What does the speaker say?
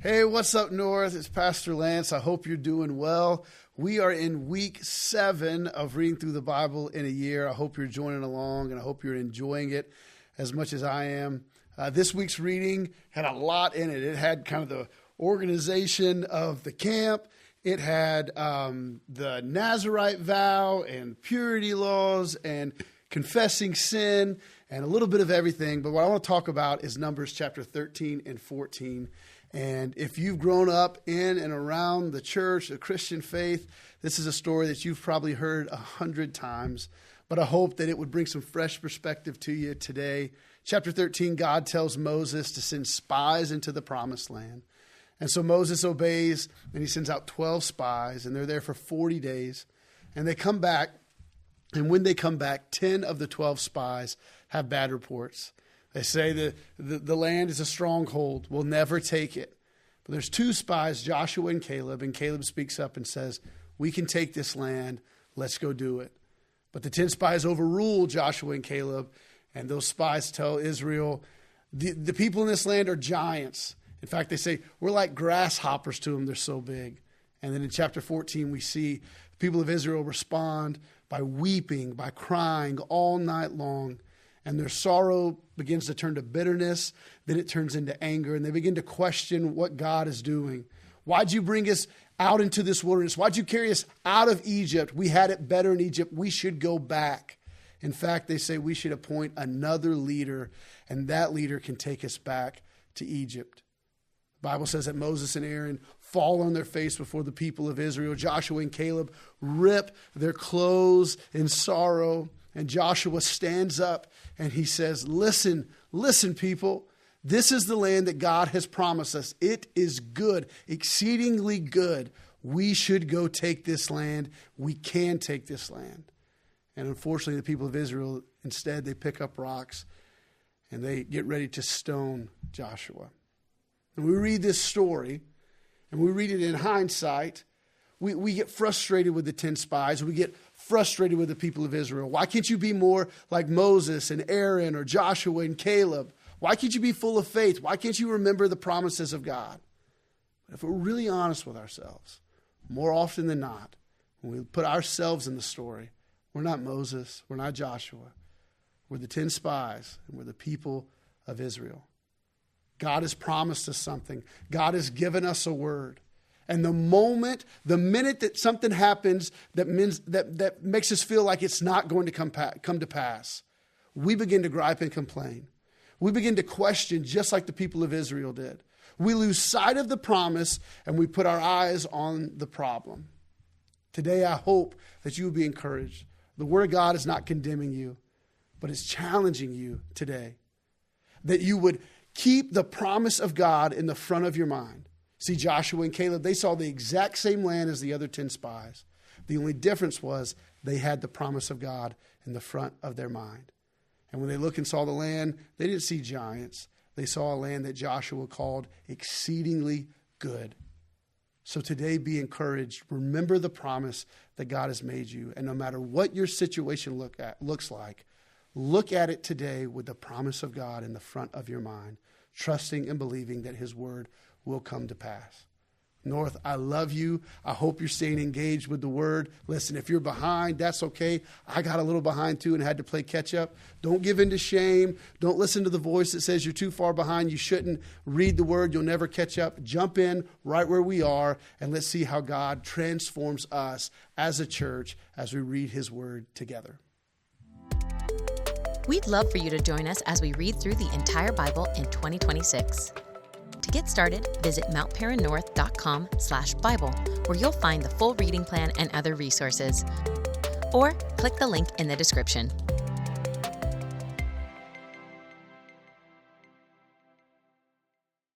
Hey, what's up, North? It's Pastor Lance. I hope you're doing well. We are in week 7 of reading through the Bible in a year. I hope you're joining along, and I hope you're enjoying it as much as I am. This week's reading had a lot in it. It had kind of the organization of the camp. It had the Nazirite vow and purity laws and confessing sin and a little bit of everything. But what I want to talk about is Numbers chapter 13 and 14. And if you've grown up in and around the church, the Christian faith, this is a story that you've probably heard 100 times. But I hope that it would bring some fresh perspective to you today. Chapter 13, God tells Moses to send spies into the promised land. And so Moses obeys, and he sends out 12 spies, and they're there for 40 days. And they come back, and when they come back, 10 of the 12 spies have bad reports. They say the land is a stronghold. We'll never take it. But there's 2 spies, Joshua and Caleb speaks up and says, we can take this land. Let's go do it. But the 10 spies overrule Joshua and Caleb, and those spies tell Israel, the people in this land are giants. In fact, they say, we're like grasshoppers to them. They're so big. And then in chapter 14, we see the people of Israel respond by weeping, by crying all night long. And their sorrow begins to turn to bitterness. Then it turns into anger. And they begin to question what God is doing. Why'd you bring us out into this wilderness? Why'd you carry us out of Egypt? We had it better in Egypt. We should go back. In fact, they say we should appoint another leader, and that leader can take us back to Egypt. The Bible says that Moses and Aaron fall on their face before the people of Israel. Joshua and Caleb rip their clothes in sorrow. And Joshua stands up and he says, listen, people, this is the land that God has promised us. It is good, exceedingly good. We should go take this land. We can take this land. And unfortunately, the people of Israel, instead, they pick up rocks and they get ready to stone Joshua. And we read this story and we read it in hindsight. We get frustrated with the 10 spies. We get frustrated with the people of Israel. Why can't you be more like Moses and Aaron or Joshua and Caleb? Why can't you be full of faith? Why can't you remember the promises of God? But if we're really honest with ourselves, more often than not, when we put ourselves in the story, we're not Moses, we're not Joshua. We're the 10 spies, and we're the people of Israel. God has promised us something. God has given us a word. And the minute that something happens that makes us feel like it's not going to come to pass, we begin to gripe and complain. We begin to question just like the people of Israel did. We lose sight of the promise and we put our eyes on the problem. Today, I hope that you will be encouraged. The Word of God is not condemning you, but it's challenging you today. That you would keep the promise of God in the front of your mind. See, Joshua and Caleb, they saw the exact same land as the other 10 spies. The only difference was they had the promise of God in the front of their mind. And when they looked and saw the land, they didn't see giants. They saw a land that Joshua called exceedingly good. So today, be encouraged. Remember the promise that God has made you. And no matter what your situation looks like, look at it today with the promise of God in the front of your mind, trusting and believing that His word will come to pass. North, I love you. I hope you're staying engaged with the word. Listen, if you're behind, that's okay. I got a little behind too and had to play catch up. Don't give in to shame. Don't listen to the voice that says you're too far behind. You shouldn't read the word. You'll never catch up. Jump in right where we are and let's see how God transforms us as a church as we read His word together. We'd love for you to join us as we read through the entire Bible in 2026. To get started, visit mountparannorth.com/Bible, where you'll find the full reading plan and other resources. Or click the link in the description.